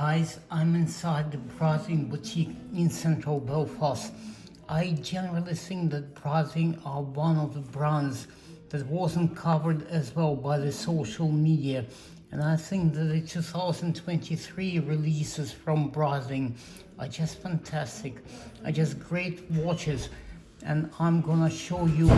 Guys, I'm inside the Breitling boutique in central Belfast. I generally think that Breitling are one of the brands that wasn't covered as well by the social media, and I think that the 2023 releases from Breitling are just fantastic, are just great watches, and I'm gonna show you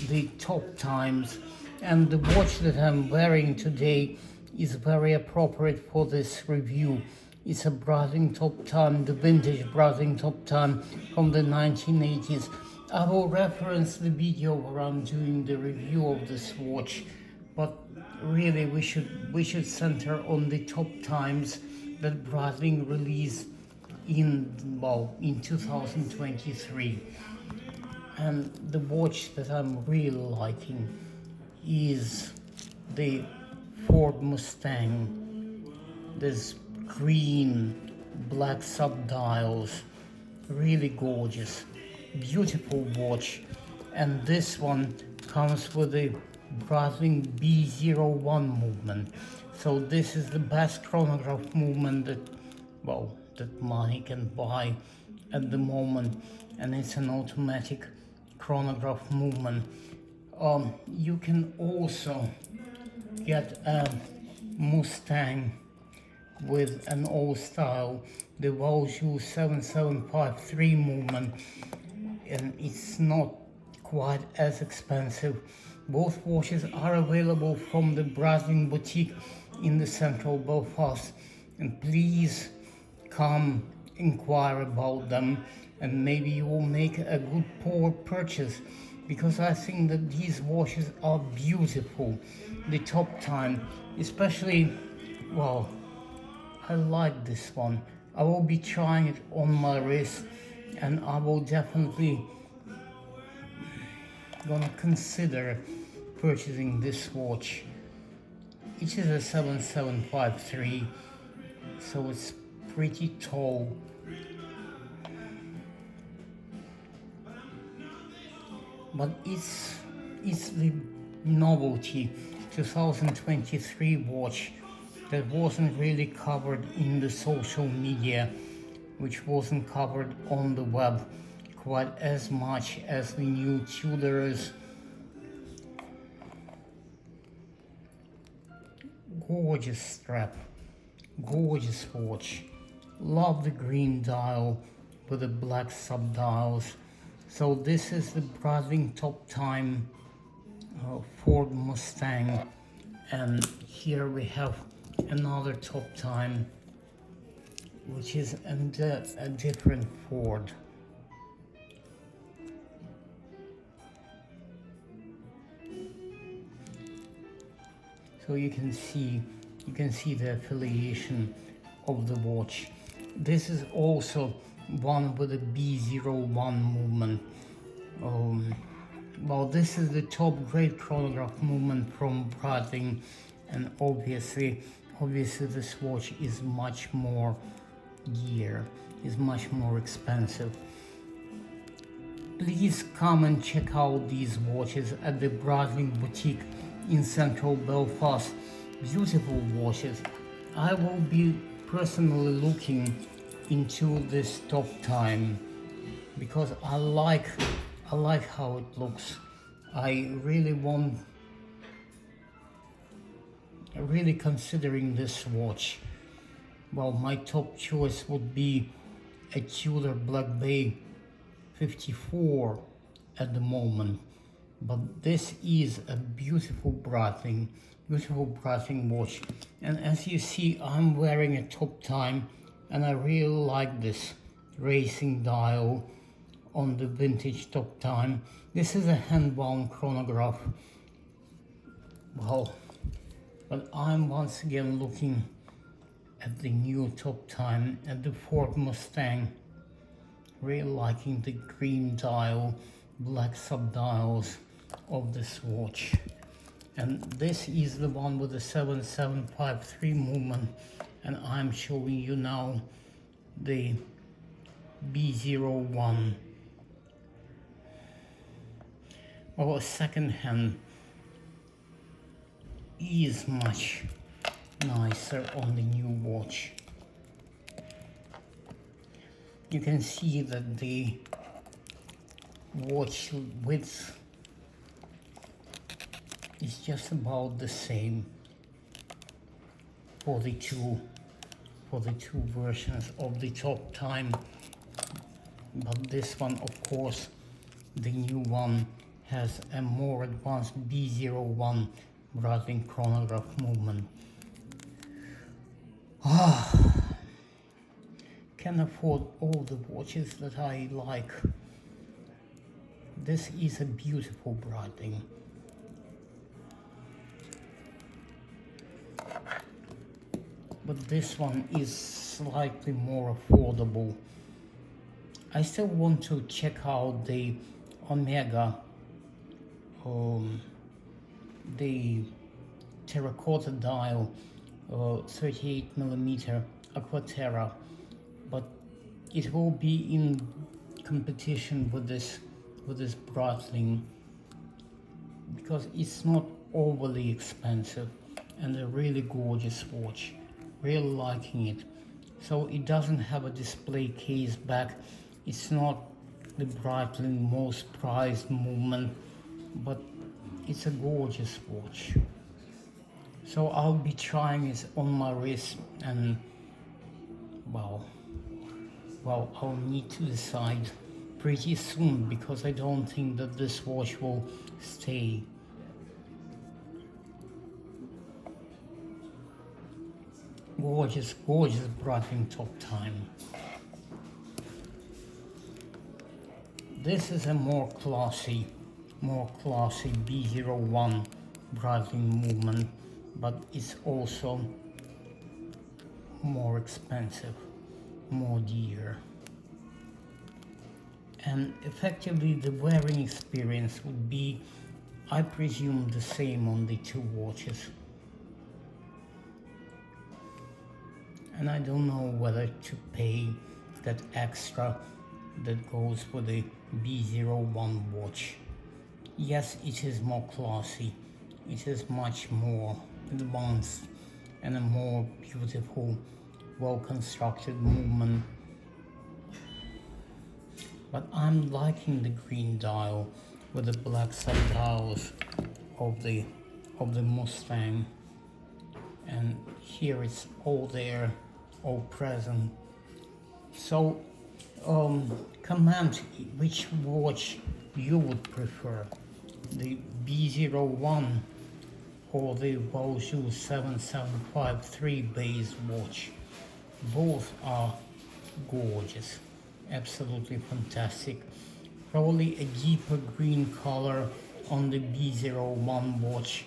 the top times. And the watch that I'm wearing today is very appropriate for this review. It's a Breitling Top Time, the vintage Breitling Top Time from the 1980s. I will reference the video where I'm doing the review of this watch, but really we should center on the top times that Breitling released in 2023. And the watch that I'm really liking is the Ford Mustang. This green black subdials, really gorgeous, beautiful watch. And this one comes with a Breitling B01 movement. So this is the best chronograph movement that money can buy at the moment, and it's an automatic chronograph movement. You can also get a Mustang with an old style, the Valjoux 7753 movement, and it's not quite as expensive. Both watches are available from the Breitling boutique in the central Belfast, and please come inquire about them, and maybe you will make a good purchase, because I think that these watches are beautiful. The top time, especially, I like this one. I will be trying it on my wrist, and I will definitely gonna consider purchasing this watch. It is a 7753, so it's pretty tall. But it's the novelty 2023 watch that wasn't really covered in the social media, which wasn't covered on the web quite as much as the new Tudors. Gorgeous strap, gorgeous watch. Love the green dial with the black subdials. So this is the Breitling Top Time Ford Mustang, and here we have another Top Time, which is a different Ford. So you can see the affiliation of the watch. This is also one with a B01 movement. This is the top grade chronograph movement from Breitling, and obviously this watch is much more is much more expensive. Please come and check out these watches at the Breitling boutique in central Belfast. Beautiful watches. I will be personally looking into this top time because I like how it looks. I really considering this watch. My top choice would be a Tudor Black Bay 54 at the moment, but this is a beautiful Breitling watch. And as you see, I'm wearing a top time, and I really like this racing dial on the vintage top time. This is a hand-wound chronograph. But I'm once again looking at the new top time, at the Ford Mustang. Really liking the green dial, black subdials of this watch. And this is the one with the 7753 movement, and I'm showing you now the B01. A second hand is much nicer on the new watch. you can see that the watch width is just about the same for the two versions of the Top Time, but this one, of course, the new one, has a more advanced B01 Breitling chronograph movement. Can afford all the watches that I like. This is a beautiful Breitling. But this one is slightly more affordable. I still want to check out the Omega, the terracotta dial, 38mm Aquaterra, but it will be in competition with this Breitling because it's not overly expensive and a really gorgeous watch. Really liking it. So it doesn't have a display case back. It's not the Breitling most prized movement, but it's a gorgeous watch. So I'll be trying it on my wrist, and well, I'll need to decide pretty soon because I don't think that this watch will stay. Gorgeous, gorgeous Breitling Top Time. This is a more classy B01 Breitling movement, but it's also more expensive, more dear. And effectively the wearing experience would be, I presume, the same on the two watches. And I don't know whether to pay that extra that goes for the B01 watch. Yes, it is more classy, it is much more advanced and a more beautiful, well-constructed movement. But I'm liking the green dial with the black sub-dials of the Mustang. And here it's all there, all present. So comment which watch you would prefer, the B01 or the Baoju 7753 base watch. Both are gorgeous, absolutely fantastic. Probably a deeper green color on the B01 watch,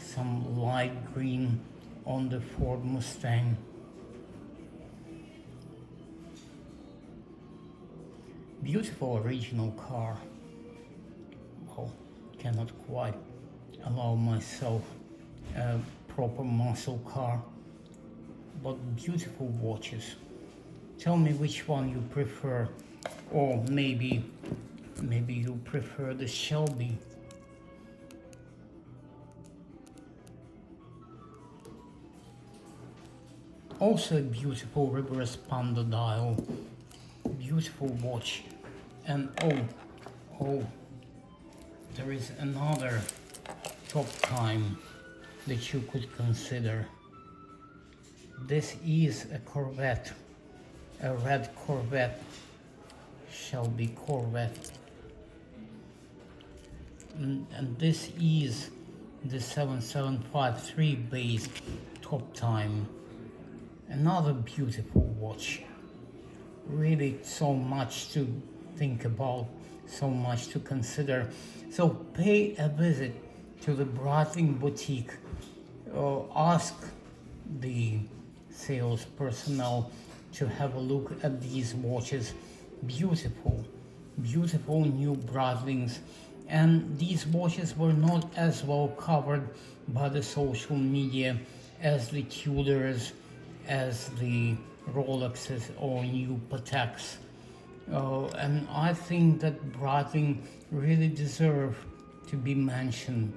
some light green on the Ford Mustang. Beautiful original car. Well, cannot quite allow myself a proper muscle car, but beautiful watches. Tell me which one you prefer, or maybe you prefer the Shelby. Also a beautiful reverse panda dial, beautiful watch. And oh, there is another Top Time that you could consider. This is a Corvette, a red Corvette, Shelby Corvette. And this is the 7753 base Top Time. Another beautiful watch. Really so much to think about, so much to consider. So pay a visit to the Breitling boutique. Ask the sales personnel to have a look at these watches. Beautiful, beautiful new Breitlings. And these watches were not as well covered by the social media as the Tudors, as the Rolexes or new Pateks. And I think that Breitling really deserve to be mentioned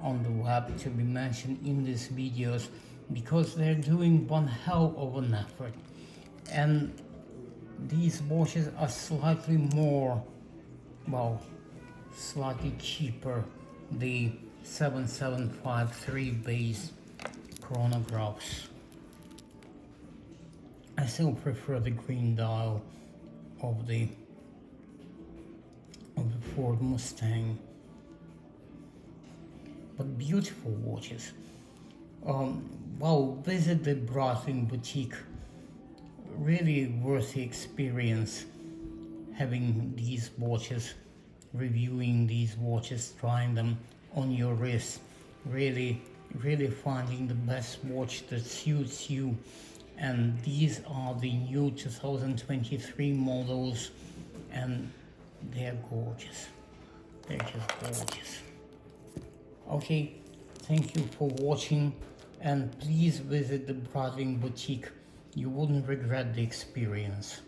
on the web, to be mentioned in these videos, because they're doing one hell of an effort. And these watches are slightly more, well, slightly cheaper, the 7753 base chronographs. I still prefer the green dial of the Ford Mustang, but beautiful watches. Well, visit the Breitling boutique. Really worth the experience having these watches, reviewing these watches, trying them on your wrist, really finding the best watch that suits you. And these are the new 2023 models, and they're gorgeous. They're just gorgeous. Okay, thank you for watching, and please visit the Breitling boutique. You wouldn't regret the experience.